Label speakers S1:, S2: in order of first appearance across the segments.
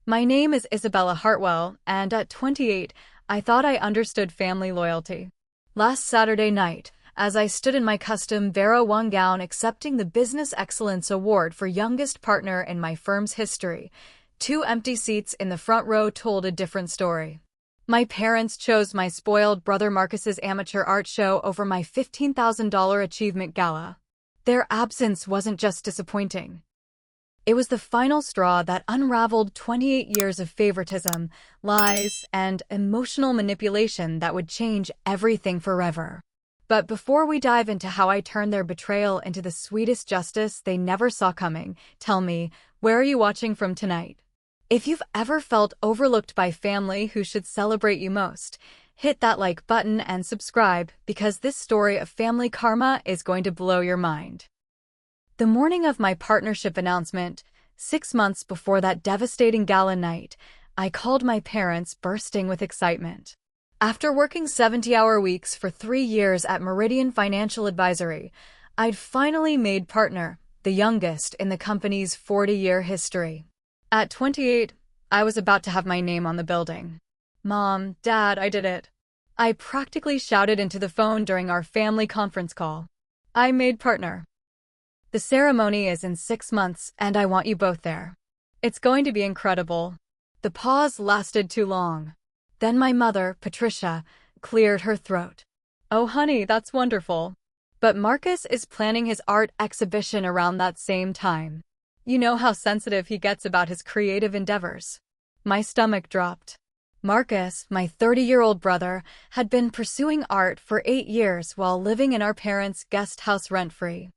S1: My name is Isabella Hartwell, and at 28, I thought I understood family loyalty. Last Saturday night, as I stood in my custom Vera Wang gown accepting the Business Excellence Award for Youngest Partner in my firm's history, two empty seats in the front row told a different story. My parents chose my spoiled brother Marcus's amateur art show over my $15,000 achievement gala. Their absence wasn't just disappointing. It was the final straw that unraveled 28 years of favoritism, lies, and emotional manipulation that would change everything forever. But before we dive into how I turned their betrayal into the sweetest justice they never saw coming, tell me, where are you watching from tonight? If you've ever felt overlooked by family who should celebrate you most, hit that like button and subscribe because this story of family karma is going to blow your mind. The morning of my partnership announcement, 6 months before that devastating gala night, I called my parents bursting with excitement. After working 70-hour weeks for 3 years at Meridian Financial Advisory, I'd finally made partner, the youngest in the company's 40-year history. At 28, I was about to have my name on the building. Mom, Dad, I did it. I practically shouted into the phone during our family conference call. I made partner. The ceremony is in 6 months, and I want you both there. It's going to be incredible. The pause lasted too long. Then my mother, Patricia, cleared her throat. Oh honey, that's wonderful. But Marcus is planning his art exhibition around that same time. You know how sensitive he gets about his creative endeavors. My stomach dropped. Marcus, my 30-year-old brother, had been pursuing art for 8 years while living in our parents' guest house rent-free.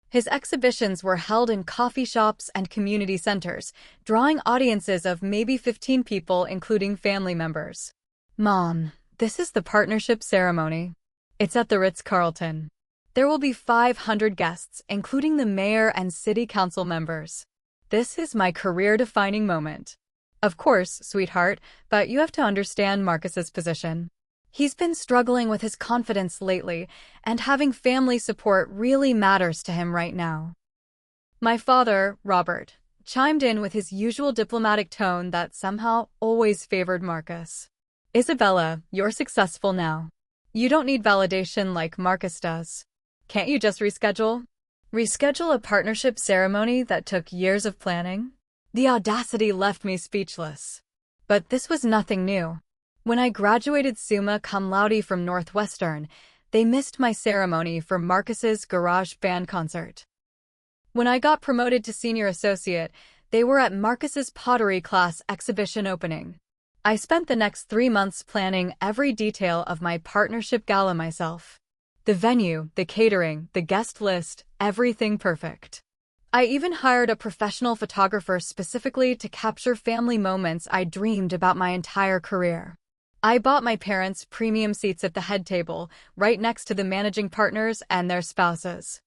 S1: His exhibitions were held in coffee shops and community centers, drawing audiences of maybe 15 people, including family members. Mom, this is the partnership ceremony. It's at the Ritz-Carlton. There will be 500 guests, including the mayor and city council members. This is my career-defining moment. Of course, sweetheart, but you have to understand Marcus's position. He's been struggling with his confidence lately, and having family support really matters to him right now. My father, Robert, chimed in with his usual diplomatic tone that somehow always favored Marcus. Isabella, you're successful now. You don't need validation like Marcus does. Can't you just reschedule? Reschedule a partnership ceremony that took years of planning? The audacity left me speechless. But this was nothing new. When I graduated summa cum laude from Northwestern, they missed my ceremony for Marcus's garage band concert. When I got promoted to senior associate, they were at Marcus's pottery class exhibition opening. I spent the next 3 months planning every detail of my partnership gala myself. The venue, the catering, the guest list, everything perfect. I even hired a professional photographer specifically to capture family moments I dreamed about my entire career. I bought my parents premium seats at the head table, right next to the managing partners and their spouses.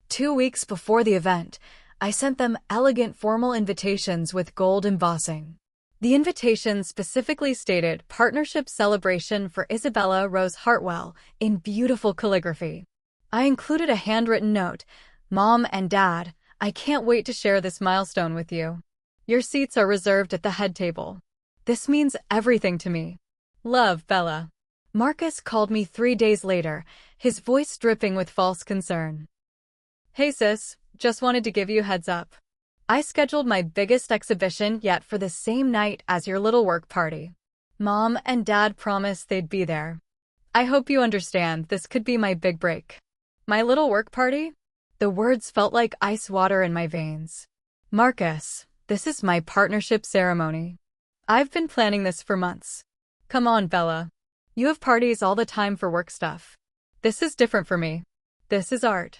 S1: 2 weeks before the event, I sent them elegant formal invitations with gold embossing. The invitation specifically stated Partnership Celebration for Isabella Rose Hartwell in beautiful calligraphy. I included a handwritten note, Mom and Dad, I can't wait to share this milestone with you. Your seats are reserved at the head table. This means everything to me. Love, Bella. Marcus called me 3 days later, his voice dripping with false concern. Hey sis, just wanted to give you a heads up. I scheduled my biggest exhibition yet for the same night as your little work party. Mom and Dad promised they'd be there. I hope you understand this could be my big break. My little work party? The words felt like ice water in my veins. Marcus, this is my partnership ceremony. I've been planning this for months. Come on, Bella. You have parties all the time for work stuff. This is different for me. This is art.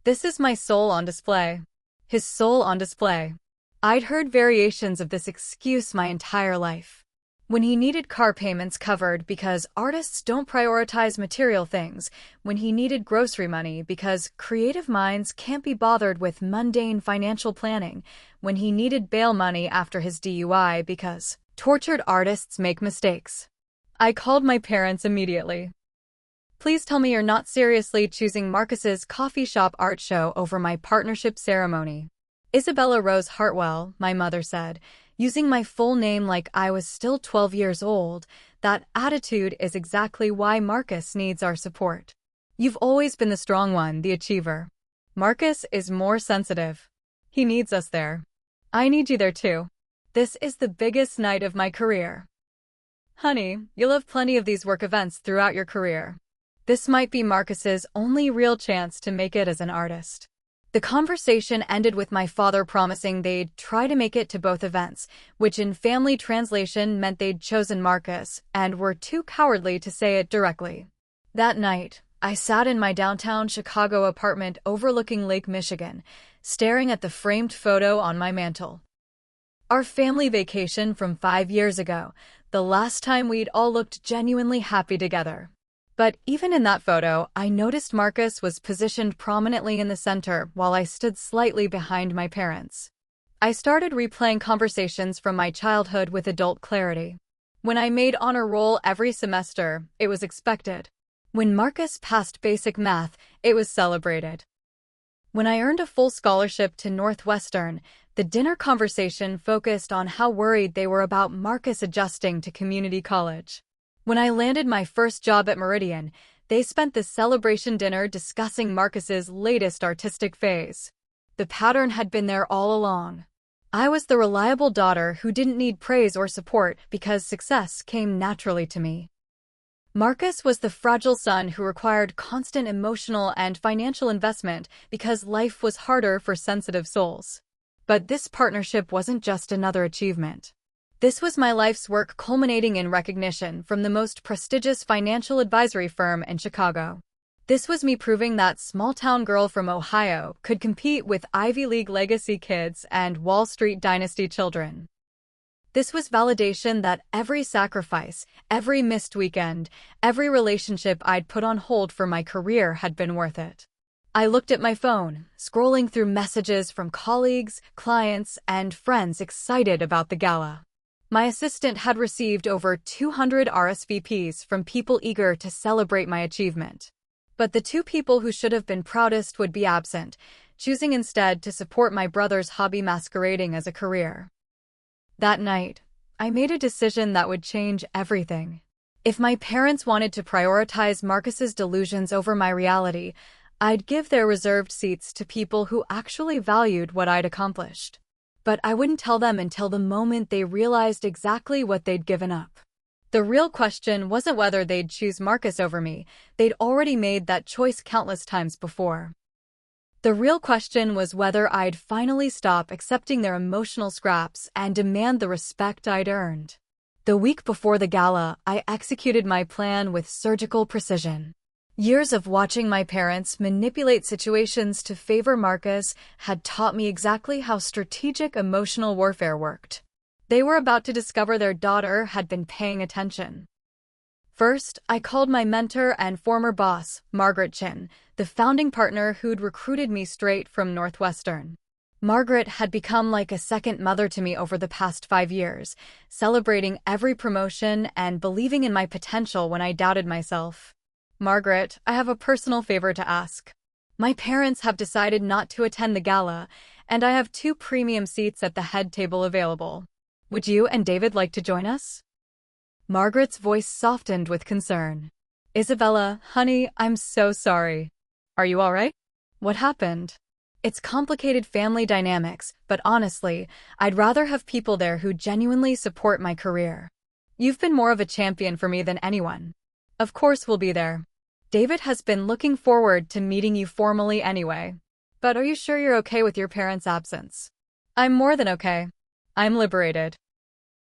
S1: This is my soul on display. His soul on display. I'd heard variations of this excuse my entire life. When he needed car payments covered because artists don't prioritize material things, when he needed grocery money because creative minds can't be bothered with mundane financial planning, when he needed bail money after his DUI because tortured artists make mistakes. I called my parents immediately. Please tell me you're not seriously choosing Marcus's coffee shop art show over my partnership ceremony. Isabella Rose Hartwell, my mother said, using my full name like I was still 12 years old. That attitude is exactly why Marcus needs our support. You've always been the strong one, the achiever. Marcus is more sensitive. He needs us there. I need you there too. This is the biggest night of my career. Honey, you'll have plenty of these work events throughout your career. This might be Marcus's only real chance to make it as an artist. The conversation ended with my father promising they'd try to make it to both events, which in family translation meant they'd chosen Marcus and were too cowardly to say it directly. That night, I sat in my downtown Chicago apartment overlooking Lake Michigan, staring at the framed photo on my mantle. Our family vacation from 5 years ago, the last time we'd all looked genuinely happy together. But even in that photo, I noticed Marcus was positioned prominently in the center while I stood slightly behind my parents. I started replaying conversations from my childhood with adult clarity. When I made honor roll every semester, it was expected. When Marcus passed basic math, it was celebrated. When I earned a full scholarship to Northwestern, the dinner conversation focused on how worried they were about Marcus adjusting to community college. When I landed my first job at Meridian, they spent the celebration dinner discussing Marcus's latest artistic phase. The pattern had been there all along. I was the reliable daughter who didn't need praise or support because success came naturally to me. Marcus was the fragile son who required constant emotional and financial investment because life was harder for sensitive souls. But this partnership wasn't just another achievement. This was my life's work culminating in recognition from the most prestigious financial advisory firm in Chicago. This was me proving that small-town girl from Ohio could compete with Ivy League legacy kids and Wall Street dynasty children. This was validation that every sacrifice, every missed weekend, every relationship I'd put on hold for my career had been worth it. I looked at my phone, scrolling through messages from colleagues, clients, and friends excited about the gala. My assistant had received over 200 RSVPs from people eager to celebrate my achievement. But the two people who should have been proudest would be absent, choosing instead to support my brother's hobby masquerading as a career. That night, I made a decision that would change everything. If my parents wanted to prioritize Marcus's delusions over my reality, I'd give their reserved seats to people who actually valued what I'd accomplished. But I wouldn't tell them until the moment they realized exactly what they'd given up. The real question wasn't whether they'd choose Marcus over me. They'd already made that choice countless times before. The real question was whether I'd finally stop accepting their emotional scraps and demand the respect I'd earned. The week before the gala, I executed my plan with surgical precision. Years of watching my parents manipulate situations to favor Marcus had taught me exactly how strategic emotional warfare worked. They were about to discover their daughter had been paying attention. First, I called my mentor and former boss, Margaret Chin, the founding partner who'd recruited me straight from Northwestern. Margaret had become like a second mother to me over the past 5 years, celebrating every promotion and believing in my potential when I doubted myself. Margaret, I have a personal favor to ask. My parents have decided not to attend the gala, and I have 2 premium seats at the head table available. Would you and David like to join us? Margaret's voice softened with concern. Isabella, honey, I'm so sorry. Are you all right? What happened? It's complicated family dynamics, but honestly, I'd rather have people there who genuinely support my career. You've been more of a champion for me than anyone. Of course we'll be there. David has been looking forward to meeting you formally anyway. But are you sure you're okay with your parents' absence? I'm more than okay. I'm liberated.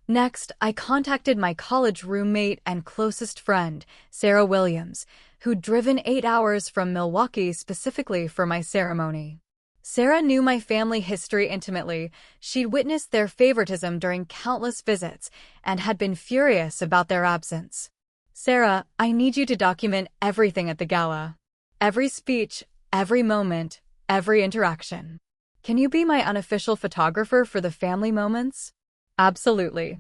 S1: Next, I contacted my college roommate and closest friend, Sarah Williams, who'd driven 8 hours from Milwaukee specifically for my ceremony. Sarah knew my family history intimately. She'd witnessed their favoritism during countless visits and had been furious about their absence. Sarah, I need you to document everything at the gala. Every speech, every moment, every interaction. Can you be my unofficial photographer for the family moments? Absolutely.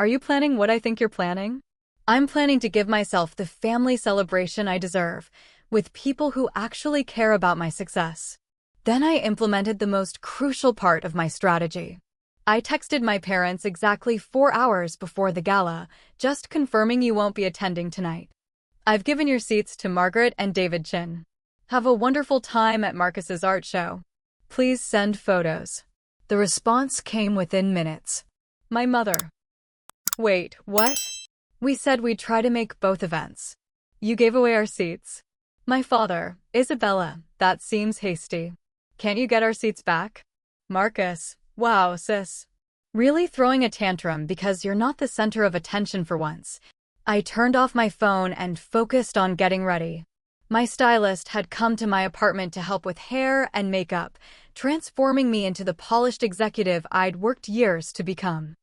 S1: Are you planning what I think you're planning? I'm planning to give myself the family celebration I deserve, with people who actually care about my success. Then I implemented the most crucial part of my strategy. I texted my parents exactly 4 hours before the gala, just confirming you won't be attending tonight. I've given your seats to Margaret and David Chin. Have a wonderful time at Marcus's art show. Please send photos. The response came within minutes. My mother. Wait, what? We said we'd try to make both events. You gave away our seats. My father. Isabella, that seems hasty. Can't you get our seats back? Marcus. Wow, sis. Really throwing a tantrum because you're not the center of attention for once. I turned off my phone and focused on getting ready. My stylist had come to my apartment to help with hair and makeup, transforming me into the polished executive I'd worked years to become.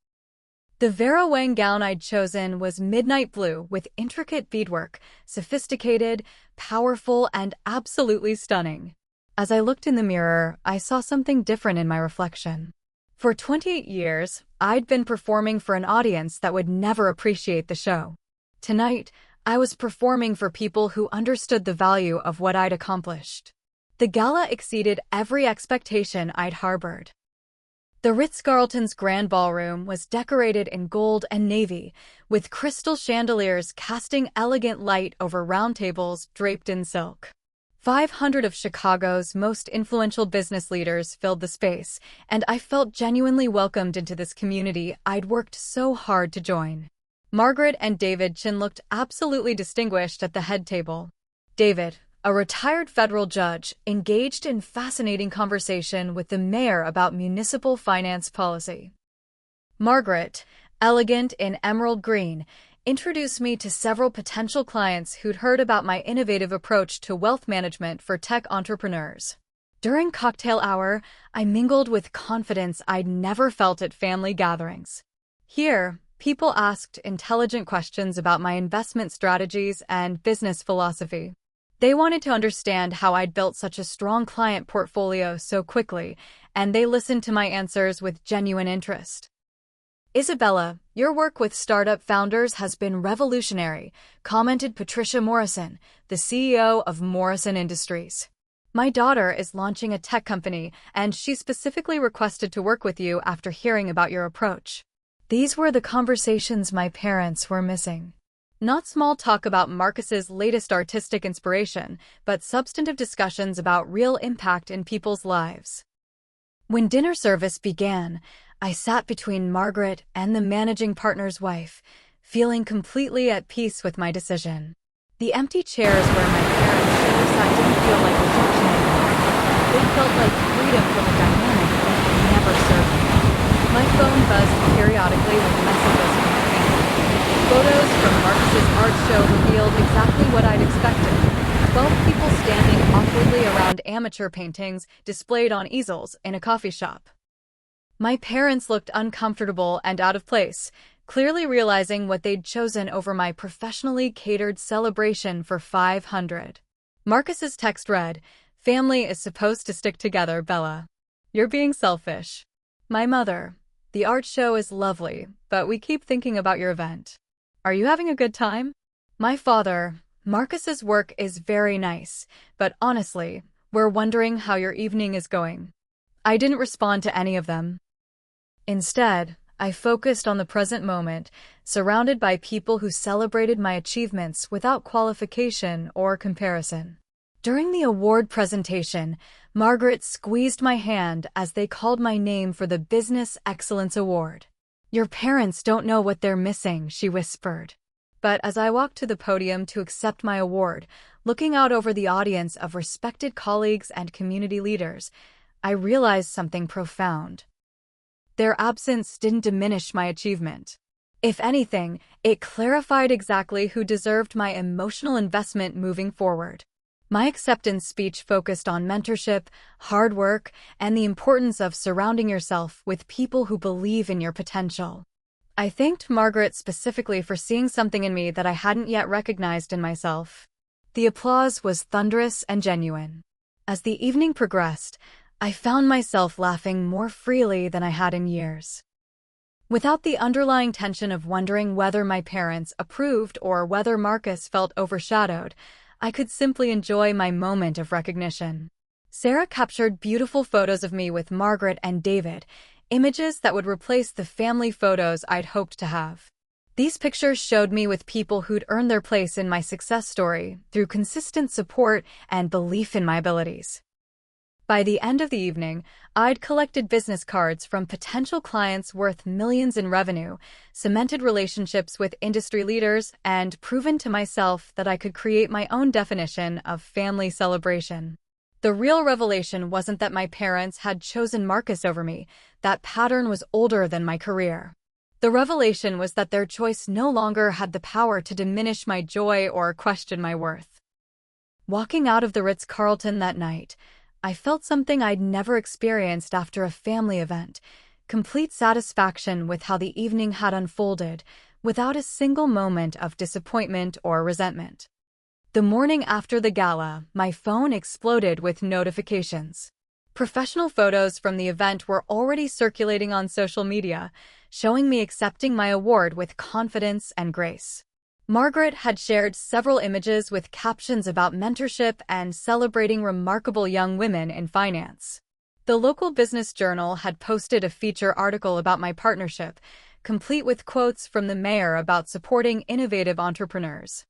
S1: The Vera Wang gown I'd chosen was midnight blue with intricate beadwork, sophisticated, powerful, and absolutely stunning. As I looked in the mirror, I saw something different in my reflection. For 28 years, I'd been performing for an audience that would never appreciate the show. Tonight, I was performing for people who understood the value of what I'd accomplished. The gala exceeded every expectation I'd harbored. The Ritz-Carlton's Grand Ballroom was decorated in gold and navy, with crystal chandeliers casting elegant light over round tables draped in silk. 500 of Chicago's most influential business leaders filled the space, and I felt genuinely welcomed into this community I'd worked so hard to join. Margaret and David Chin looked absolutely distinguished at the head table. David, a retired federal judge, engaged in fascinating conversation with the mayor about municipal finance policy. Margaret, elegant in emerald green, introduced me to several potential clients who'd heard about my innovative approach to wealth management for tech entrepreneurs. During cocktail hour, I mingled with confidence I'd never felt at family gatherings. Here, people asked intelligent questions about my investment strategies and business philosophy. They wanted to understand how I'd built such a strong client portfolio so quickly, and they listened to my answers with genuine interest. Isabella, your work with startup founders has been revolutionary, commented Patricia Morrison, the CEO of Morrison Industries. My daughter is launching a tech company, and she specifically requested to work with you after hearing about your approach. These were the conversations my parents were missing. Not small talk about Marcus's latest artistic inspiration, but substantive discussions about real impact in people's lives. When dinner service began, I sat between Margaret and the managing partner's wife, feeling completely at peace with my decision. The empty chairs where my parents should have sat didn't feel like rejection anymore. They felt like freedom from a dynamic that had never served me. My phone buzzed periodically with messages from my family. Photos from Marcus's art show revealed exactly what I'd expected. 12 people standing awkwardly around amateur paintings displayed on easels in a coffee shop. My parents looked uncomfortable and out of place, clearly realizing what they'd chosen over my professionally catered celebration for 500. Marcus's text read, "Family is supposed to stick together, Bella. You're being selfish." My mother, "The art show is lovely, but we keep thinking about your event. Are you having a good time?" My father, "Marcus's work is very nice, but honestly, we're wondering how your evening is going." I didn't respond to any of them. Instead, I focused on the present moment, surrounded by people who celebrated my achievements without qualification or comparison. During the award presentation, Margaret squeezed my hand as they called my name for the Business Excellence Award. "Your parents don't know what they're missing," she whispered. But as I walked to the podium to accept my award, looking out over the audience of respected colleagues and community leaders, I realized something profound. Their absence didn't diminish my achievement. If anything, it clarified exactly who deserved my emotional investment moving forward. My acceptance speech focused on mentorship, hard work, and the importance of surrounding yourself with people who believe in your potential. I thanked Margaret specifically for seeing something in me that I hadn't yet recognized in myself. The applause was thunderous and genuine. As the evening progressed, I found myself laughing more freely than I had in years. Without the underlying tension of wondering whether my parents approved or whether Marcus felt overshadowed, I could simply enjoy my moment of recognition. Sarah captured beautiful photos of me with Margaret and David, images that would replace the family photos I'd hoped to have. These pictures showed me with people who'd earned their place in my success story through consistent support and belief in my abilities. By the end of the evening, I'd collected business cards from potential clients worth millions in revenue, cemented relationships with industry leaders, and proven to myself that I could create my own definition of family celebration. The real revelation wasn't that my parents had chosen Marcus over me. That pattern was older than my career. The revelation was that their choice no longer had the power to diminish my joy or question my worth. Walking out of the Ritz-Carlton that night, I felt something I'd never experienced after a family event, complete satisfaction with how the evening had unfolded, without a single moment of disappointment or resentment. The morning after the gala, my phone exploded with notifications. Professional photos from the event were already circulating on social media, showing me accepting my award with confidence and grace. Margaret had shared several images with captions about mentorship and celebrating remarkable young women in finance. The local business journal had posted a feature article about my partnership, complete with quotes from the mayor about supporting innovative entrepreneurs.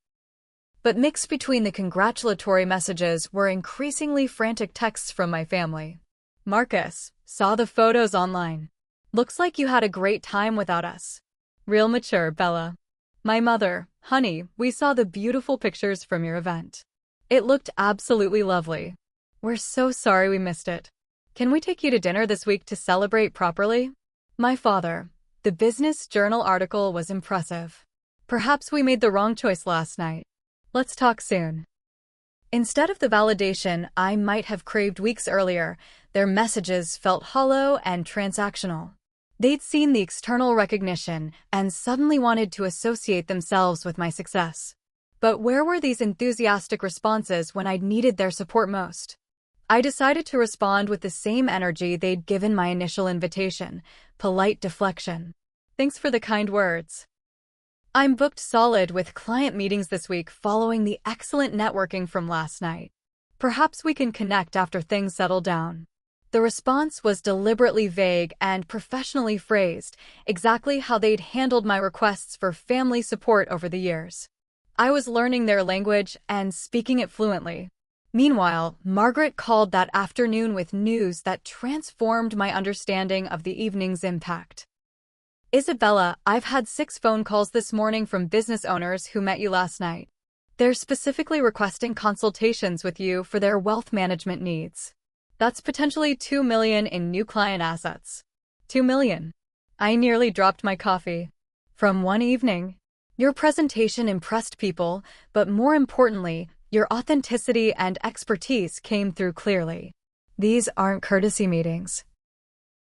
S1: But mixed between the congratulatory messages were increasingly frantic texts from my family. "Marcus, saw the photos online. Looks like you had a great time without us. Real mature, Bella." My mother, "Honey, we saw the beautiful pictures from your event. It looked absolutely lovely. We're so sorry we missed it. Can we take you to dinner this week to celebrate properly?" My father, "The Business Journal article was impressive. Perhaps we made the wrong choice last night. Let's talk soon." Instead of the validation I might have craved weeks earlier, their messages felt hollow and transactional. They'd seen the external recognition and suddenly wanted to associate themselves with my success. But where were these enthusiastic responses when I'd needed their support most? I decided to respond with the same energy they'd given my initial invitation, polite deflection. "Thanks for the kind words. I'm booked solid with client meetings this week following the excellent networking from last night. Perhaps we can connect after things settle down." The response was deliberately vague and professionally phrased, exactly how they'd handled my requests for family support over the years. I was learning their language and speaking it fluently. Meanwhile, Margaret called that afternoon with news that transformed my understanding of the evening's impact. "Isabella, I've had 6 phone calls this morning from business owners who met you last night. They're specifically requesting consultations with you for their wealth management needs. That's potentially $2 million in new client assets." $2 million. I nearly dropped my coffee. From one evening. "Your presentation impressed people, but more importantly, your authenticity and expertise came through clearly. These aren't courtesy meetings.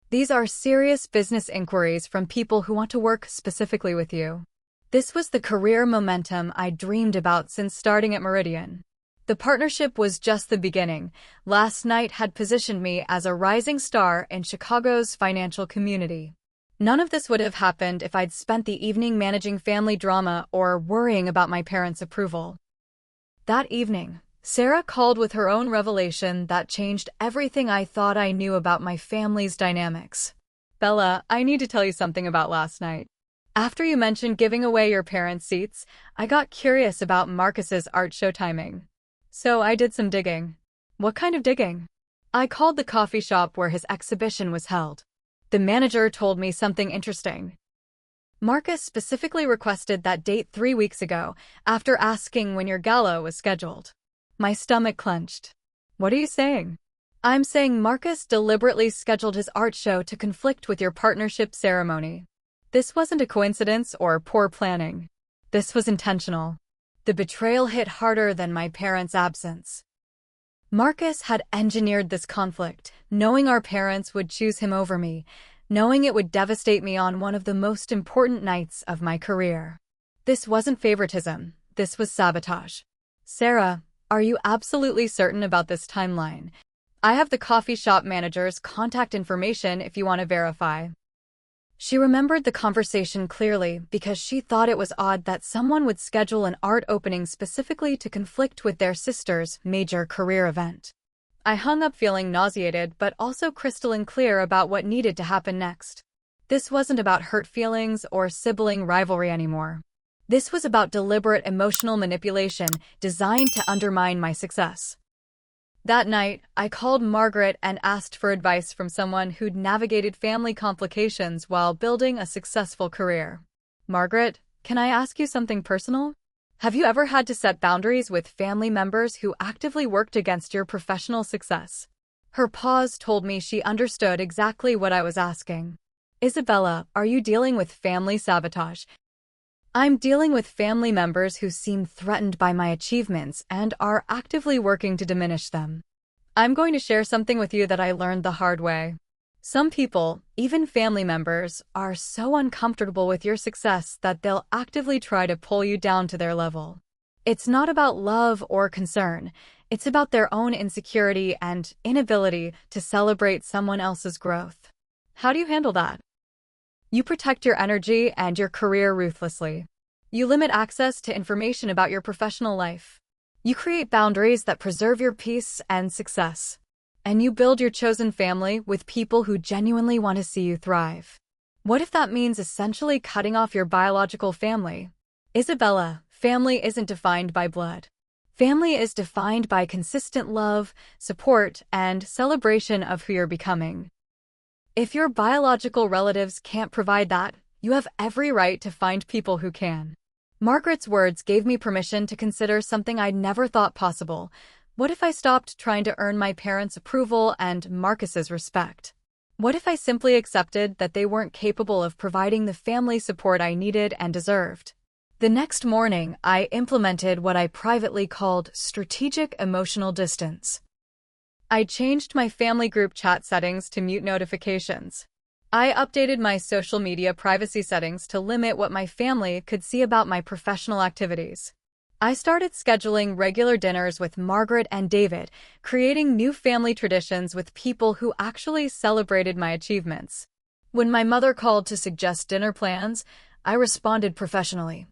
S1: These are serious business inquiries from people who want to work specifically with you." This was the career momentum I dreamed about since starting at Meridian. The partnership was just the beginning. Last night had positioned me as a rising star in Chicago's financial community. None of this would have happened if I'd spent the evening managing family drama or worrying about my parents' approval. That evening, Sarah called with her own revelation that changed everything I thought I knew about my family's dynamics. "Bella, I need to tell you something about last night. After you mentioned giving away your parents' seats, I got curious about Marcus's art show timing. So I did some digging." "What kind of digging?" "I called the coffee shop where his exhibition was held. The manager told me something interesting. Marcus specifically requested that date 3 weeks ago, after asking when your gala was scheduled." My stomach clenched. "What are you saying?" "I'm saying Marcus deliberately scheduled his art show to conflict with your partnership ceremony. This wasn't a coincidence or poor planning. This was intentional." The betrayal hit harder than my parents' absence. Marcus had engineered this conflict, knowing our parents would choose him over me, knowing it would devastate me on one of the most important nights of my career. This wasn't favoritism, this was sabotage. "Sarah, are you absolutely certain about this timeline? I have the coffee shop manager's contact information if you want to verify." She remembered the conversation clearly because she thought it was odd that someone would schedule an art opening specifically to conflict with their sister's major career event. I hung up feeling nauseated but also crystalline clear about what needed to happen next. This wasn't about hurt feelings or sibling rivalry anymore. This was about deliberate emotional manipulation designed to undermine my success. That night, I called Margaret and asked for advice from someone who'd navigated family complications while building a successful career. Margaret, can I ask you something personal? Have you ever had to set boundaries with family members who actively worked against your professional success? Her pause told me she understood exactly what I was asking. Isabella, are you dealing with family sabotage? I'm dealing with family members who seem threatened by my achievements and are actively working to diminish them. I'm going to share something with you that I learned the hard way. Some people, even family members, are so uncomfortable with your success that they'll actively try to pull you down to their level. It's not about love or concern. It's about their own insecurity and inability to celebrate someone else's growth. How do you handle that? You protect your energy and your career ruthlessly. You limit access to information about your professional life. You create boundaries that preserve your peace and success. And you build your chosen family with people who genuinely want to see you thrive. What if that means essentially cutting off your biological family? Isabella, family isn't defined by blood. Family is defined by consistent love, support, and celebration of who you're becoming. If your biological relatives can't provide that, you have every right to find people who can. Margaret's words gave me permission to consider something I'd never thought possible. What if I stopped trying to earn my parents' approval and Marcus's respect? What if I simply accepted that they weren't capable of providing the family support I needed and deserved? The next morning, I implemented what I privately called strategic emotional distance. I changed my family group chat settings to mute notifications. I updated my social media privacy settings to limit what my family could see about my professional activities. I started scheduling regular dinners with Margaret and David, creating new family traditions with people who actually celebrated my achievements. When my mother called to suggest dinner plans, I responded professionally.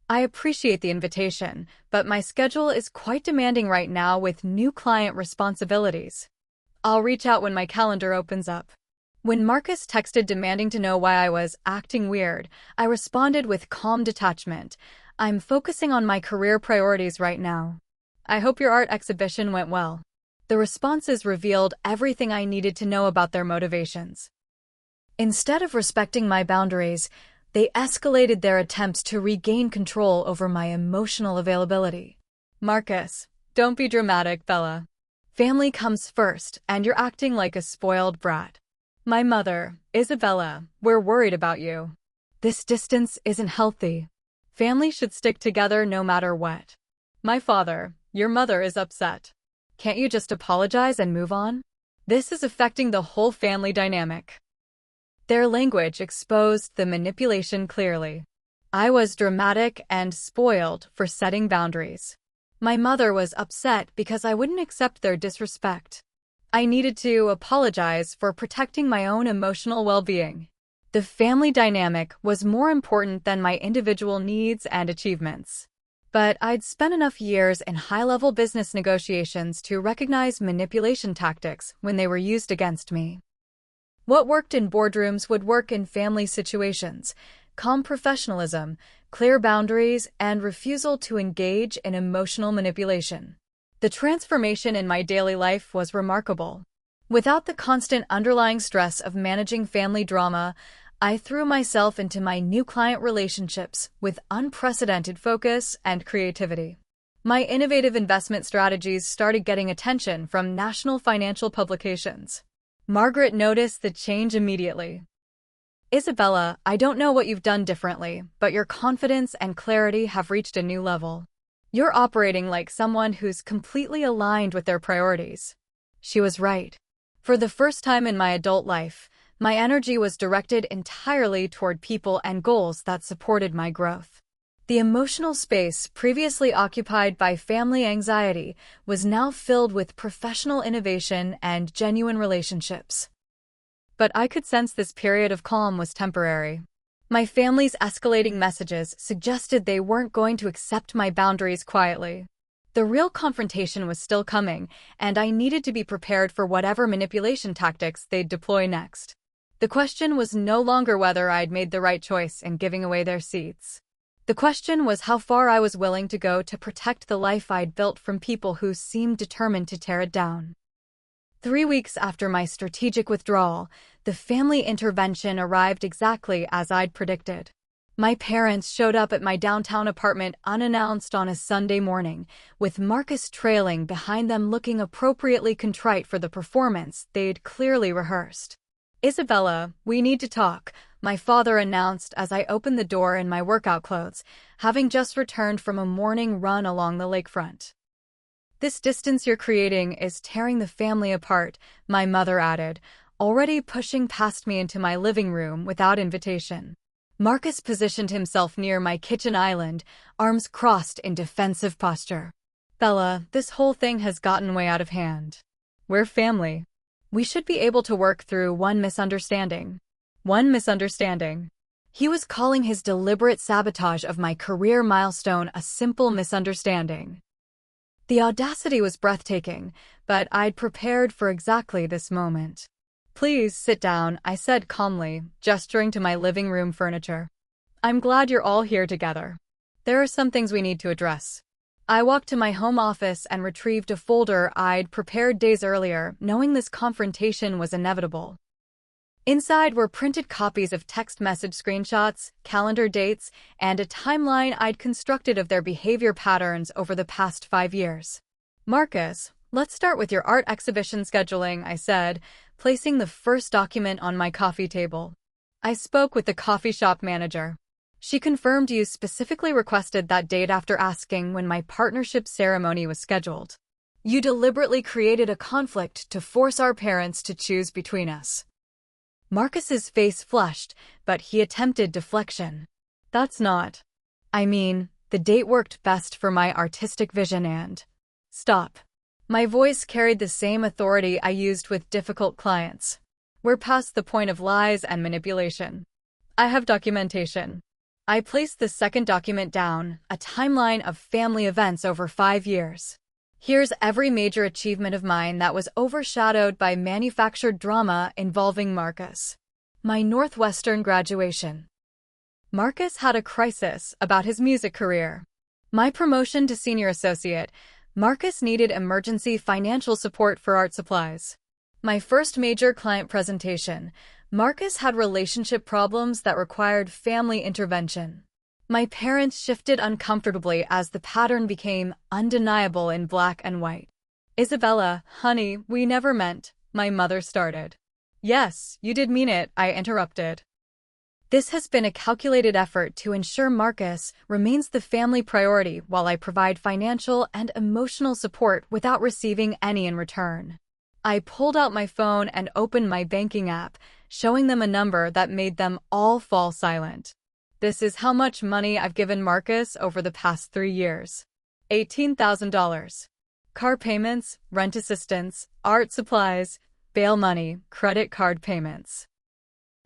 S1: I appreciate the invitation, but my schedule is quite demanding right now with new client responsibilities. I'll reach out when my calendar opens up. When Marcus texted demanding to know why I was acting weird, I responded with calm detachment. I'm focusing on my career priorities right now. I hope your art exhibition went well. The responses revealed everything I needed to know about their motivations. Instead of respecting my boundaries, they escalated their attempts to regain control over my emotional availability. Marcus, don't be dramatic, Bella. Family comes first, and you're acting like a spoiled brat. My mother, Isabella, we're worried about you. This distance isn't healthy. Family should stick together no matter what. My father, your mother is upset. Can't you just apologize and move on? This is affecting the whole family dynamic. Their language exposed the manipulation clearly. I was dramatic and spoiled for setting boundaries. My mother was upset because I wouldn't accept their disrespect. I needed to apologize for protecting my own emotional well-being. The family dynamic was more important than my individual needs and achievements. But I'd spent enough years in high-level business negotiations to recognize manipulation tactics when they were used against me. What worked in boardrooms would work in family situations: calm professionalism, clear boundaries, and refusal to engage in emotional manipulation. The transformation in my daily life was remarkable. Without the constant underlying stress of managing family drama, I threw myself into my new client relationships with unprecedented focus and creativity. My innovative investment strategies started getting attention from national financial publications. Margaret noticed the change immediately. Isabella, I don't know what you've done differently, but your confidence and clarity have reached a new level. You're operating like someone who's completely aligned with their priorities. She was right. For the first time in my adult life, my energy was directed entirely toward people and goals that supported my growth. The emotional space previously occupied by family anxiety was now filled with professional innovation and genuine relationships. But I could sense this period of calm was temporary. My family's escalating messages suggested they weren't going to accept my boundaries quietly. The real confrontation was still coming, and I needed to be prepared for whatever manipulation tactics they'd deploy next. The question was no longer whether I'd made the right choice in giving away their seats. The question was how far I was willing to go to protect the life I'd built from people who seemed determined to tear it down. 3 weeks after my strategic withdrawal, the family intervention arrived exactly as I'd predicted. My parents showed up at my downtown apartment unannounced on a Sunday morning, with Marcus trailing behind them looking appropriately contrite for the performance they'd clearly rehearsed. "Isabella, we need to talk," my father announced as I opened the door in my workout clothes, having just returned from a morning run along the lakefront. "This distance you're creating is tearing the family apart," my mother added, already pushing past me into my living room without invitation. Marcus positioned himself near my kitchen island, arms crossed in defensive posture. "Bella, this whole thing has gotten way out of hand. We're family. We should be able to work through one misunderstanding." One misunderstanding. He was calling his deliberate sabotage of my career milestone a simple misunderstanding. The audacity was breathtaking, but I'd prepared for exactly this moment. "Please sit down," I said calmly, gesturing to my living room furniture. "I'm glad you're all here together. There are some things we need to address." I walked to my home office and retrieved a folder I'd prepared days earlier, knowing this confrontation was inevitable. Inside were printed copies of text message screenshots, calendar dates, and a timeline I'd constructed of their behavior patterns over the past 5 years. "Marcus, let's start with your art exhibition scheduling," I said, placing the first document on my coffee table. "I spoke with the coffee shop manager. She confirmed you specifically requested that date after asking when my partnership ceremony was scheduled. You deliberately created a conflict to force our parents to choose between us." Marcus's face flushed, but he attempted deflection. "That's not. I mean, the date worked best for my artistic vision and—" "Stop." My voice carried the same authority I used with difficult clients. "We're past the point of lies and manipulation. I have documentation." I placed the second document down, a timeline of family events over 5 years. "Here's every major achievement of mine that was overshadowed by manufactured drama involving Marcus. My Northwestern graduation. Marcus had a crisis about his music career. My promotion to senior associate. Marcus needed emergency financial support for art supplies. My first major client presentation. Marcus had relationship problems that required family intervention. My parents shifted uncomfortably as the pattern became undeniable in black and white. "Isabella, honey, we never meant," my mother started. "Yes, you did mean it," I interrupted. "This has been a calculated effort to ensure Marcus remains the family priority while I provide financial and emotional support without receiving any in return." I pulled out my phone and opened my banking app, showing them a number that made them all fall silent. "This is how much money I've given Marcus over the past 3 years. $18,000. Car payments, rent assistance, art supplies, bail money, credit card payments.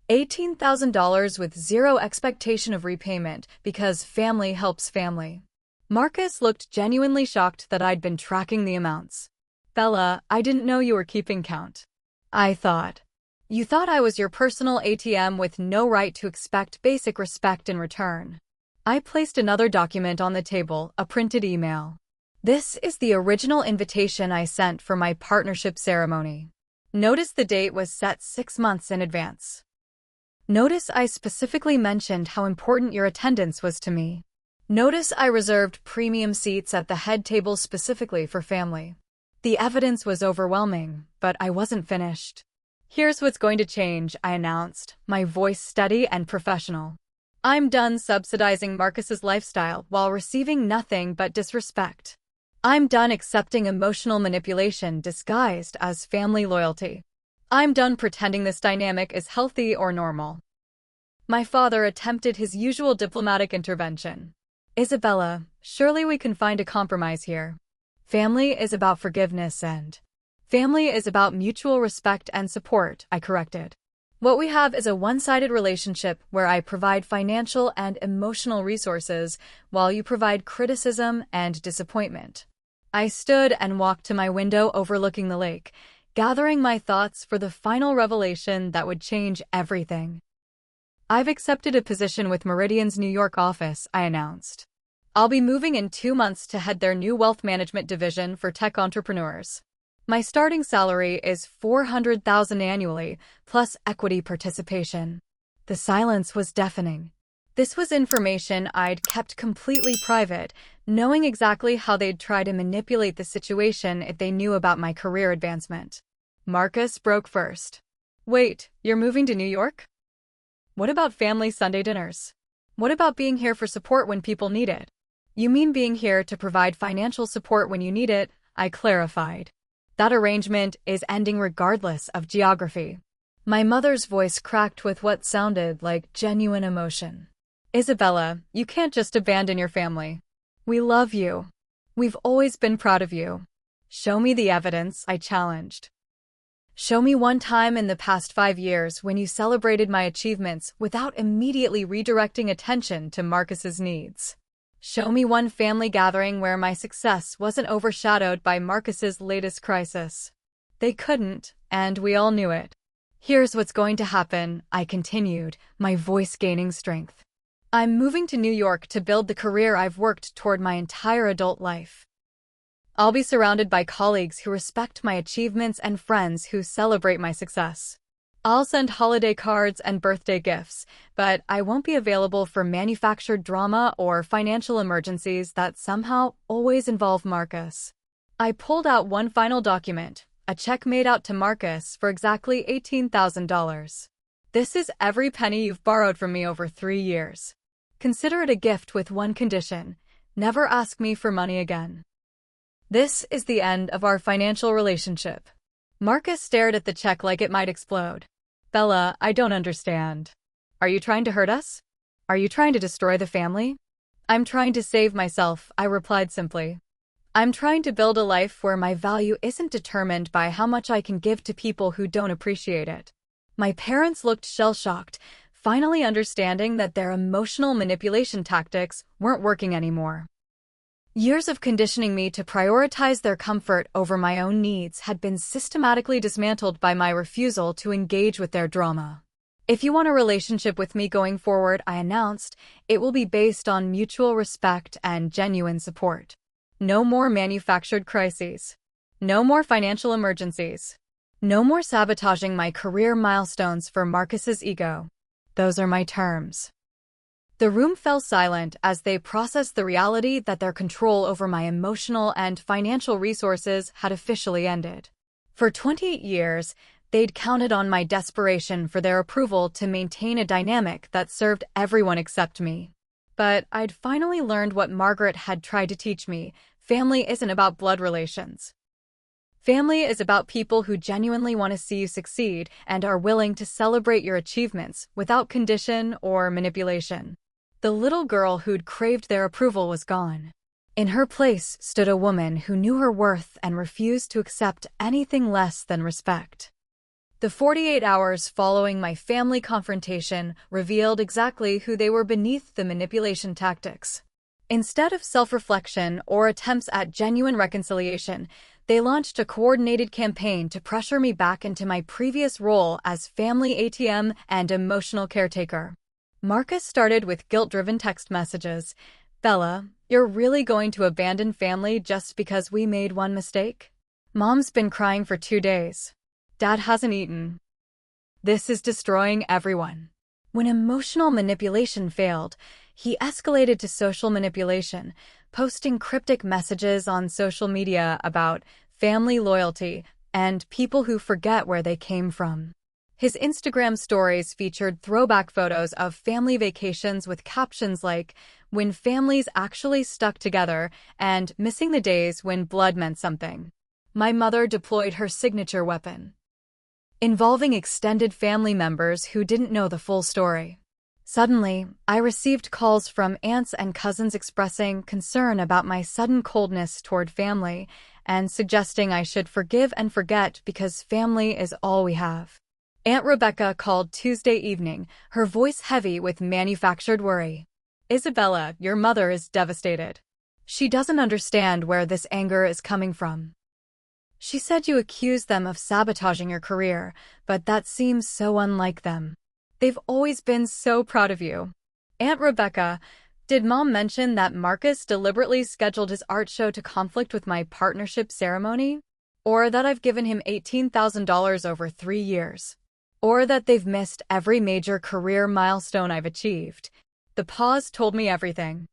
S1: $18,000 with zero expectation of repayment because family helps family." Marcus looked genuinely shocked that I'd been tracking the amounts. "Bella, I didn't know you were keeping count." I thought. "You thought I was your personal ATM with no right to expect basic respect in return." I placed another document on the table, a printed email. "This is the original invitation I sent for my partnership ceremony. Notice the date was set 6 months in advance. Notice I specifically mentioned how important your attendance was to me. Notice I reserved premium seats at the head table specifically for family." The evidence was overwhelming, but I wasn't finished. "Here's what's going to change," I announced, my voice steady and professional. "I'm done subsidizing Marcus's lifestyle while receiving nothing but disrespect. I'm done accepting emotional manipulation disguised as family loyalty. I'm done pretending this dynamic is healthy or normal." My father attempted his usual diplomatic intervention. "Isabella, surely we can find a compromise here. Family is about forgiveness and family is about mutual respect and support," I corrected. "What we have is a one-sided relationship where I provide financial and emotional resources while you provide criticism and disappointment. I stood and walked to my window overlooking the lake, gathering my thoughts for the final revelation that would change everything. I've accepted a position with Meridian's New York office, I announced. I'll be moving in 2 months to head their new wealth management division for tech entrepreneurs. My starting salary is $400,000 annually, plus equity participation. The silence was deafening. This was information I'd kept completely private, knowing exactly how they'd try to manipulate the situation if they knew about my career advancement. Marcus broke first. Wait, you're moving to New York? What about family Sunday dinners? What about being here for support when people need it? You mean being here to provide financial support when you need it, I clarified. That arrangement is ending regardless of geography. My mother's voice cracked with what sounded like genuine emotion. Isabella, you can't just abandon your family. We love you. We've always been proud of you. Show me the evidence, I challenged. Show me one time in the past 5 years when you celebrated my achievements without immediately redirecting attention to Marcus's needs. Show me one family gathering where my success wasn't overshadowed by Marcus's latest crisis. They couldn't, and we all knew it. Here's what's going to happen, I continued, my voice gaining strength. I'm moving to New York to build the career I've worked toward my entire adult life. I'll be surrounded by colleagues who respect my achievements and friends who celebrate my success. I'll send holiday cards and birthday gifts, but I won't be available for manufactured drama or financial emergencies that somehow always involve Marcus. I pulled out one final document, a check made out to Marcus for exactly $18,000. This is every penny you've borrowed from me over 3 years. Consider it a gift with one condition: never ask me for money again. This is the end of our financial relationship. Marcus stared at the check like it might explode. Bella, I don't understand. Are you trying to hurt us? Are you trying to destroy the family? I'm trying to save myself, I replied simply. I'm trying to build a life where my value isn't determined by how much I can give to people who don't appreciate it. My parents looked shell-shocked, finally understanding that their emotional manipulation tactics weren't working anymore. Years of conditioning me to prioritize their comfort over my own needs had been systematically dismantled by my refusal to engage with their drama. If you want a relationship with me going forward, I announced, it will be based on mutual respect and genuine support. No more manufactured crises. No more financial emergencies. No more sabotaging my career milestones for Marcus's ego. Those are my terms. The room fell silent as they processed the reality that their control over my emotional and financial resources had officially ended. For 28 years, they'd counted on my desperation for their approval to maintain a dynamic that served everyone except me. But I'd finally learned what Margaret had tried to teach me: family isn't about blood relations. Family is about people who genuinely want to see you succeed and are willing to celebrate your achievements without condition or manipulation. The little girl who'd craved their approval was gone. In her place stood a woman who knew her worth and refused to accept anything less than respect. The 48 hours following my family confrontation revealed exactly who they were beneath the manipulation tactics. Instead of self-reflection or attempts at genuine reconciliation, they launched a coordinated campaign to pressure me back into my previous role as family ATM and emotional caretaker. Marcus started with guilt-driven text messages. Bella, you're really going to abandon family just because we made one mistake? Mom's been crying for 2 days. Dad hasn't eaten. This is destroying everyone. When emotional manipulation failed, he escalated to social manipulation, posting cryptic messages on social media about family loyalty and people who forget where they came from. His Instagram stories featured throwback photos of family vacations with captions like, "When families actually stuck together," and "Missing the days when blood meant something." My mother deployed her signature weapon, involving extended family members who didn't know the full story. Suddenly, I received calls from aunts and cousins expressing concern about my sudden coldness toward family and suggesting I should forgive and forget because family is all we have. Aunt Rebecca called Tuesday evening, her voice heavy with manufactured worry. "Isabella, your mother is devastated. She doesn't understand where this anger is coming from. She said you accused them of sabotaging your career, but that seems so unlike them. They've always been so proud of you. Aunt Rebecca, did Mom mention that Marcus deliberately scheduled his art show to conflict with my partnership ceremony? Or that I've given him $18,000 over 3 years? Or that they've missed every major career milestone I've achieved? The pause told me everything.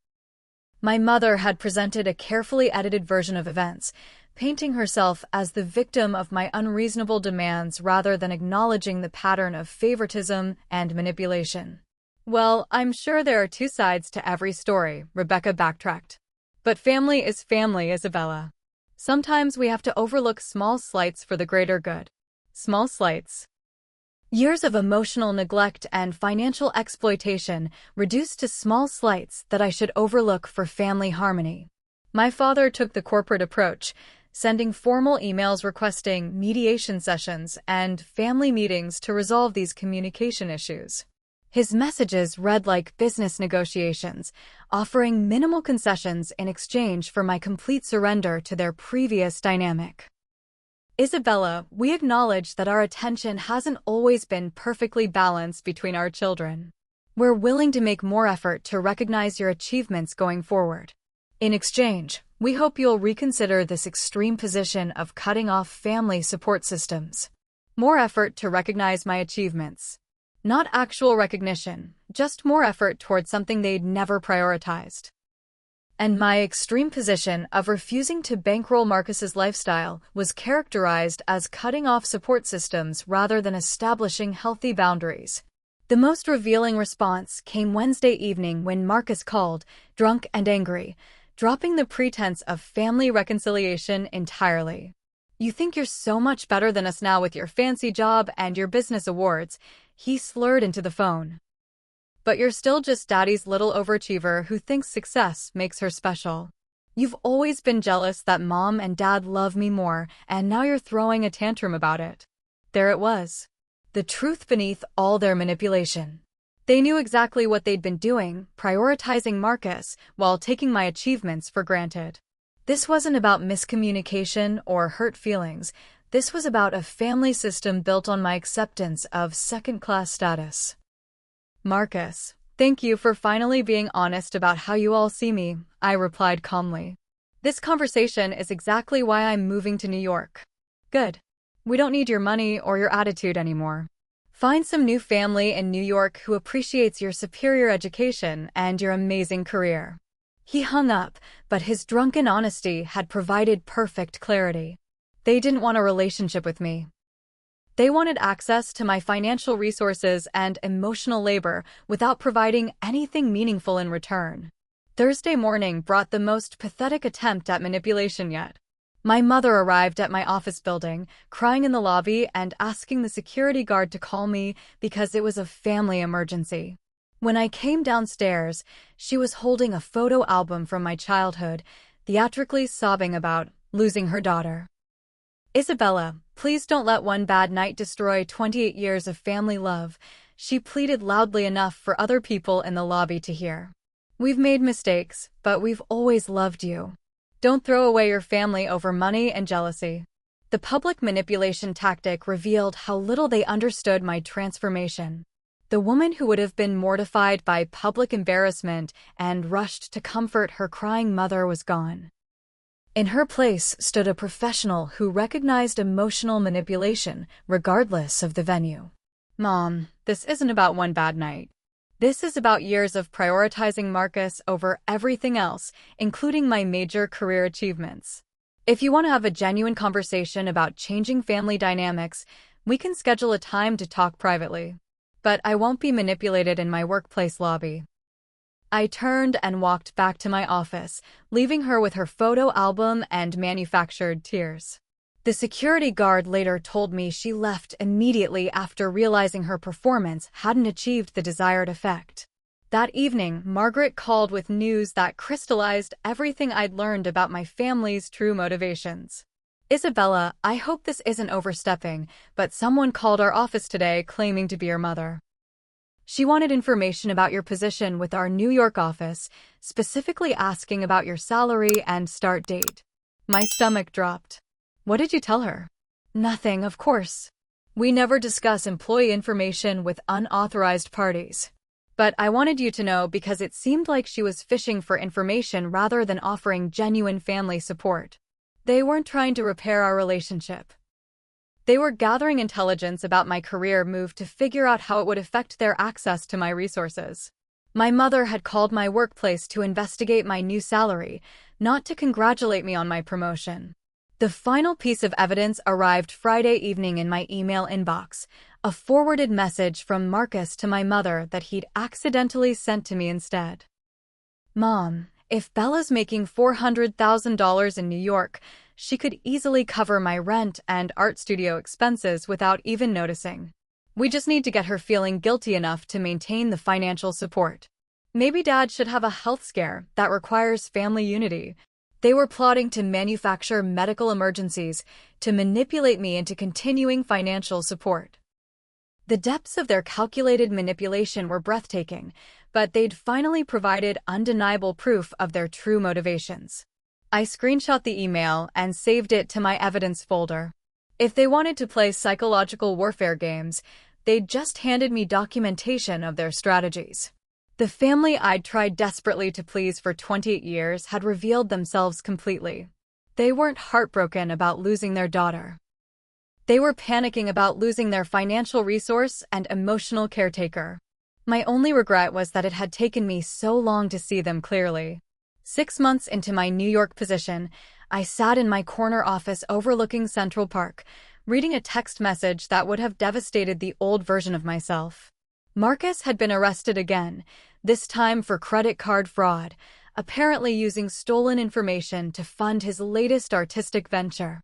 S1: My mother had presented a carefully edited version of events, painting herself as the victim of my unreasonable demands rather than acknowledging the pattern of favoritism and manipulation. Well, I'm sure there are two sides to every story, Rebecca backtracked. But family is family, Isabella. Sometimes we have to overlook small slights for the greater good. Small slights. Years of emotional neglect and financial exploitation reduced to small slights that I should overlook for family harmony. My father took the corporate approach, sending formal emails requesting mediation sessions and family meetings to resolve these communication issues. His messages read like business negotiations, offering minimal concessions in exchange for my complete surrender to their previous dynamic. Isabella, we acknowledge that our attention hasn't always been perfectly balanced between our children. We're willing to make more effort to recognize your achievements going forward. In exchange, we hope you'll reconsider this extreme position of cutting off family support systems. More effort to recognize my achievements. Not actual recognition, just more effort towards something they'd never prioritized. And my extreme position of refusing to bankroll Marcus's lifestyle was characterized as cutting off support systems rather than establishing healthy boundaries. The most revealing response came Wednesday evening when Marcus called, drunk and angry, dropping the pretense of family reconciliation entirely. You think you're so much better than us now with your fancy job and your business awards, he slurred into the phone. But you're still just Daddy's little overachiever who thinks success makes her special. You've always been jealous that Mom and Dad love me more, and now you're throwing a tantrum about it. There it was. The truth beneath all their manipulation. They knew exactly what they'd been doing, prioritizing Marcus while taking my achievements for granted. This wasn't about miscommunication or hurt feelings. This was about a family system built on my acceptance of second-class status. Marcus, thank you for finally being honest about how you all see me, I replied calmly. This conversation is exactly why I'm moving to New York. Good. We don't need your money or your attitude anymore. Find some new family in New York who appreciates your superior education and your amazing career. He hung up, but his drunken honesty had provided perfect clarity. They didn't want a relationship with me. They wanted access to my financial resources and emotional labor without providing anything meaningful in return. Thursday morning brought the most pathetic attempt at manipulation yet. My mother arrived at my office building, crying in the lobby and asking the security guard to call me because it was a family emergency. When I came downstairs, she was holding a photo album from my childhood, theatrically sobbing about losing her daughter. Isabella, please don't let one bad night destroy 28 years of family love, she pleaded loudly enough for other people in the lobby to hear. We've made mistakes, but we've always loved you. Don't throw away your family over money and jealousy. The public manipulation tactic revealed how little they understood my transformation. The woman who would have been mortified by public embarrassment and rushed to comfort her crying mother was gone. In her place stood a professional who recognized emotional manipulation, regardless of the venue. Mom, this isn't about one bad night. This is about years of prioritizing Marcus over everything else, including my major career achievements. If you want to have a genuine conversation about changing family dynamics, we can schedule a time to talk privately. But I won't be manipulated in my workplace lobby. I turned and walked back to my office, leaving her with her photo album and manufactured tears. The security guard later told me she left immediately after realizing her performance hadn't achieved the desired effect. That evening, Margaret called with news that crystallized everything I'd learned about my family's true motivations. Isabella, I hope this isn't overstepping, but someone called our office today claiming to be your mother. She wanted information about your position with our New York office, specifically asking about your salary and start date. My stomach dropped. What did you tell her? Nothing, of course. We never discuss employee information with unauthorized parties. But I wanted you to know because it seemed like she was fishing for information rather than offering genuine family support. They weren't trying to repair our relationship. They were gathering intelligence about my career move to figure out how it would affect their access to my resources. My mother had called my workplace to investigate my new salary, not to congratulate me on my promotion. The final piece of evidence arrived Friday evening in my email inbox, a forwarded message from Marcus to my mother that he'd accidentally sent to me instead. Mom, if Bella's making $400,000 in New York, she could easily cover my rent and art studio expenses without even noticing. We just need to get her feeling guilty enough to maintain the financial support. Maybe Dad should have a health scare that requires family unity. They were plotting to manufacture medical emergencies to manipulate me into continuing financial support. The depths of their calculated manipulation were breathtaking, but they'd finally provided undeniable proof of their true motivations. I screenshot the email and saved it to my evidence folder. If they wanted to play psychological warfare games, they'd just handed me documentation of their strategies. The family I'd tried desperately to please for 28 years had revealed themselves completely. They weren't heartbroken about losing their daughter. They were panicking about losing their financial resource and emotional caretaker. My only regret was that it had taken me so long to see them clearly. 6 months into my New York position, I sat in my corner office overlooking Central Park, reading a text message that would have devastated the old version of myself. Marcus had been arrested again, this time for credit card fraud, apparently using stolen information to fund his latest artistic venture.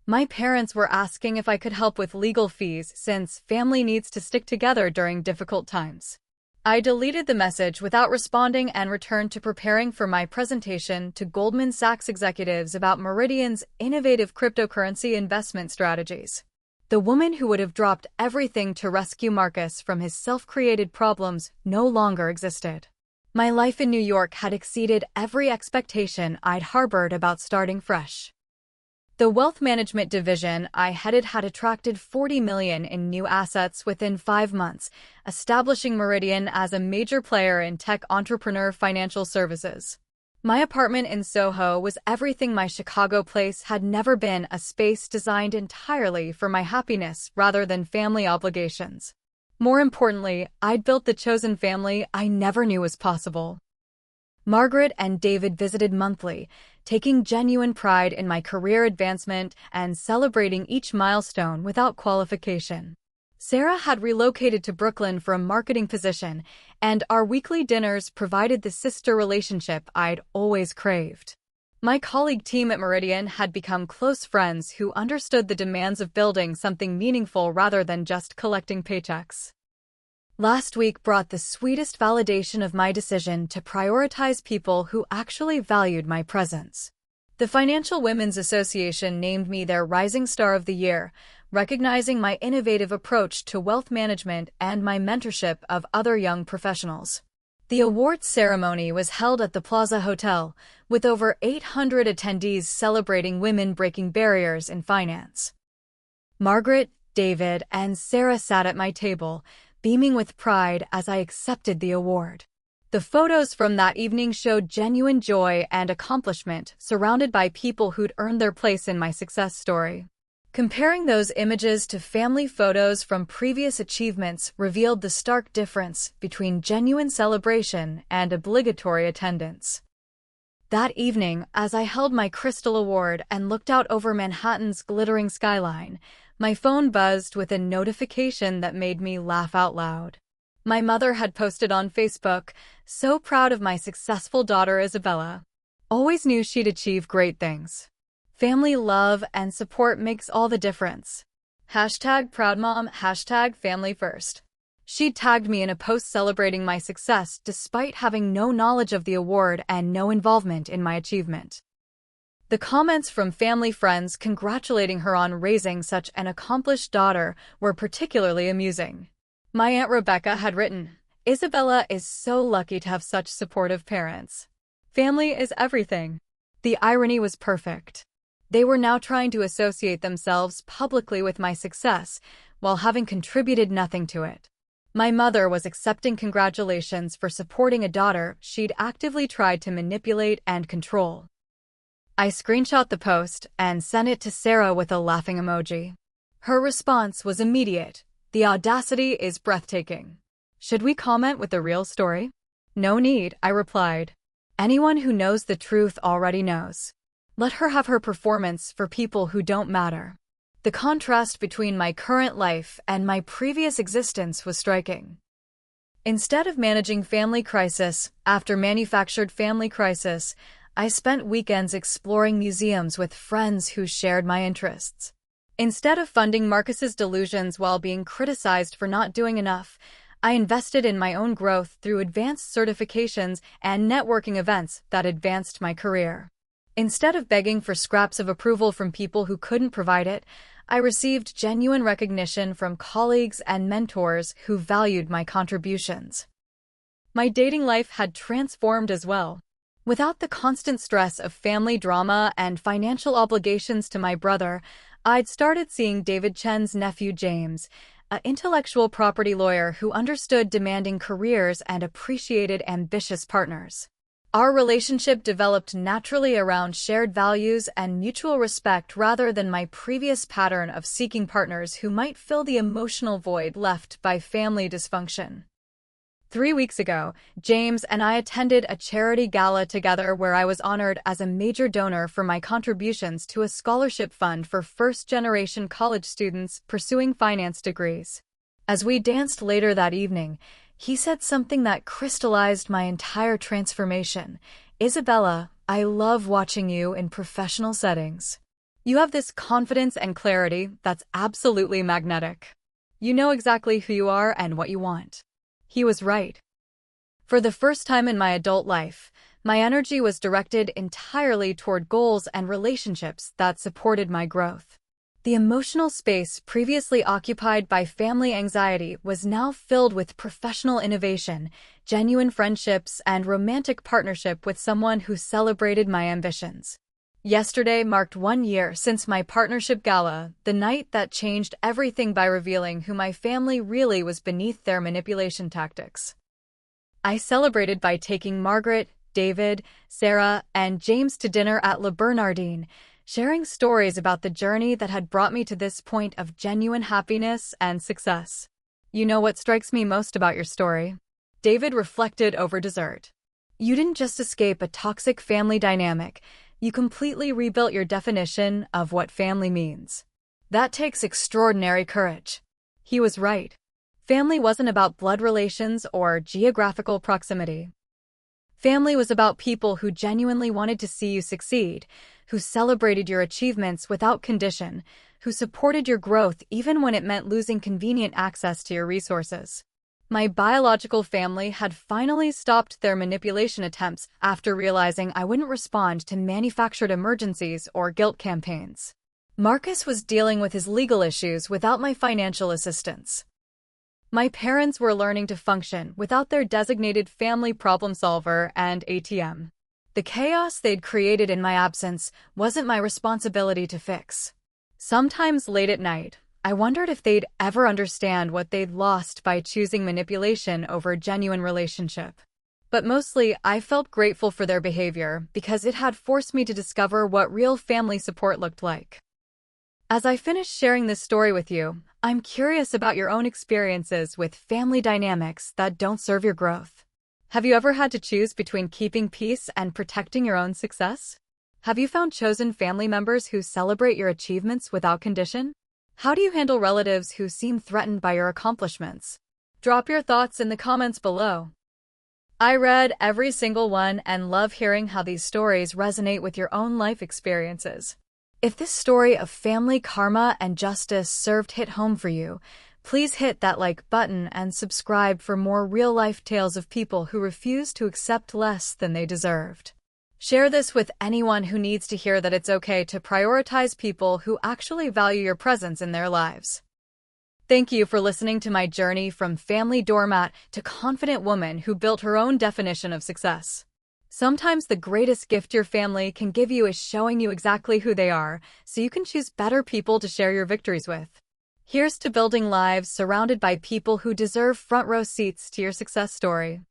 S1: My parents were asking if I could help with legal fees since family needs to stick together during difficult times. I deleted the message without responding and returned to preparing for my presentation to Goldman Sachs executives about Meridian's innovative cryptocurrency investment strategies. The woman who would have dropped everything to rescue Marcus from his self-created problems no longer existed. My life in New York had exceeded every expectation I'd harbored about starting fresh. The wealth management division I headed had attracted $40 million in new assets within 5 months, establishing Meridian as a major player in tech entrepreneur financial services. My apartment in Soho was everything my Chicago place had never been, a space designed entirely for my happiness rather than family obligations. More importantly, I'd built the chosen family I never knew was possible. Margaret and David visited monthly, taking genuine pride in my career advancement and celebrating each milestone without qualification. Sarah had relocated to Brooklyn for a marketing position, and our weekly dinners provided the sister relationship I'd always craved. My colleague team at Meridian had become close friends who understood the demands of building something meaningful rather than just collecting paychecks. Last week brought the sweetest validation of my decision to prioritize people who actually valued my presence. The Financial Women's Association named me their Rising Star of the Year, recognizing my innovative approach to wealth management and my mentorship of other young professionals. The awards ceremony was held at the Plaza Hotel, with over 800 attendees celebrating women breaking barriers in finance. Margaret, David, and Sarah sat at my table, beaming with pride as I accepted the award. The photos from that evening showed genuine joy and accomplishment, surrounded by people who'd earned their place in my success story. Comparing those images to family photos from previous achievements revealed the stark difference between genuine celebration and obligatory attendance. That evening, as I held my Crystal Award and looked out over Manhattan's glittering skyline, my phone buzzed with a notification that made me laugh out loud. My mother had posted on Facebook, "So proud of my successful daughter Isabella. Always knew she'd achieve great things. Family love and support makes all the difference. #ProudMom, #FamilyFirst. She tagged me in a post celebrating my success despite having no knowledge of the award and no involvement in my achievement. The comments from family friends congratulating her on raising such an accomplished daughter were particularly amusing. My Aunt Rebecca had written, "Isabella is so lucky to have such supportive parents. Family is everything." The irony was perfect. They were now trying to associate themselves publicly with my success, while having contributed nothing to it. My mother was accepting congratulations for supporting a daughter she'd actively tried to manipulate and control. I screenshot the post and sent it to Sarah with a laughing emoji. Her response was immediate. "The audacity is breathtaking. Should we comment with the real story?" "No need," I replied. "Anyone who knows the truth already knows. Let her have her performance for people who don't matter." The contrast between my current life and my previous existence was striking. Instead of managing family crisis after manufactured family crisis, I spent weekends exploring museums with friends who shared my interests. Instead of funding Marcus's delusions while being criticized for not doing enough, I invested in my own growth through advanced certifications and networking events that advanced my career. Instead of begging for scraps of approval from people who couldn't provide it, I received genuine recognition from colleagues and mentors who valued my contributions. My dating life had transformed as well. Without the constant stress of family drama and financial obligations to my brother, I'd started seeing David Chen's nephew James, an intellectual property lawyer who understood demanding careers and appreciated ambitious partners. Our relationship developed naturally around shared values and mutual respect rather than my previous pattern of seeking partners who might fill the emotional void left by family dysfunction. 3 weeks ago, James and I attended a charity gala together where I was honored as a major donor for my contributions to a scholarship fund for first-generation college students pursuing finance degrees. As we danced later that evening, he said something that crystallized my entire transformation. "Isabella, I love watching you in professional settings. You have this confidence and clarity that's absolutely magnetic. You know exactly who you are and what you want." He was right. For the first time in my adult life, my energy was directed entirely toward goals and relationships that supported my growth. The emotional space previously occupied by family anxiety was now filled with professional innovation, genuine friendships, and romantic partnership with someone who celebrated my ambitions. Yesterday marked 1 year since my partnership gala, the night that changed everything by revealing who my family really was beneath their manipulation tactics. I celebrated by taking Margaret, David, Sarah, and James to dinner at Le Bernardin, sharing stories about the journey that had brought me to this point of genuine happiness and success. "You know what strikes me most about your story?" David reflected over dessert. "You didn't just escape a toxic family dynamic, you completely rebuilt your definition of what family means. That takes extraordinary courage." He was right. Family wasn't about blood relations or geographical proximity. Family was about people who genuinely wanted to see you succeed, who celebrated your achievements without condition, who supported your growth even when it meant losing convenient access to your resources. My biological family had finally stopped their manipulation attempts after realizing I wouldn't respond to manufactured emergencies or guilt campaigns. Marcus was dealing with his legal issues without my financial assistance. My parents were learning to function without their designated family problem solver and ATM. The chaos they'd created in my absence wasn't my responsibility to fix. Sometimes late at night, I wondered if they'd ever understand what they'd lost by choosing manipulation over genuine relationship. But mostly, I felt grateful for their behavior because it had forced me to discover what real family support looked like. As I finish sharing this story with you, I'm curious about your own experiences with family dynamics that don't serve your growth. Have you ever had to choose between keeping peace and protecting your own success? Have you found chosen family members who celebrate your achievements without condition? How do you handle relatives who seem threatened by your accomplishments? Drop your thoughts in the comments below. I read every single one and love hearing how these stories resonate with your own life experiences. If this story of family karma and justice served hit home for you, please hit that like button and subscribe for more real-life tales of people who refuse to accept less than they deserved. Share this with anyone who needs to hear that it's okay to prioritize people who actually value your presence in their lives. Thank you for listening to my journey from family doormat to confident woman who built her own definition of success. Sometimes the greatest gift your family can give you is showing you exactly who they are, so you can choose better people to share your victories with. Here's to building lives surrounded by people who deserve front row seats to your success story.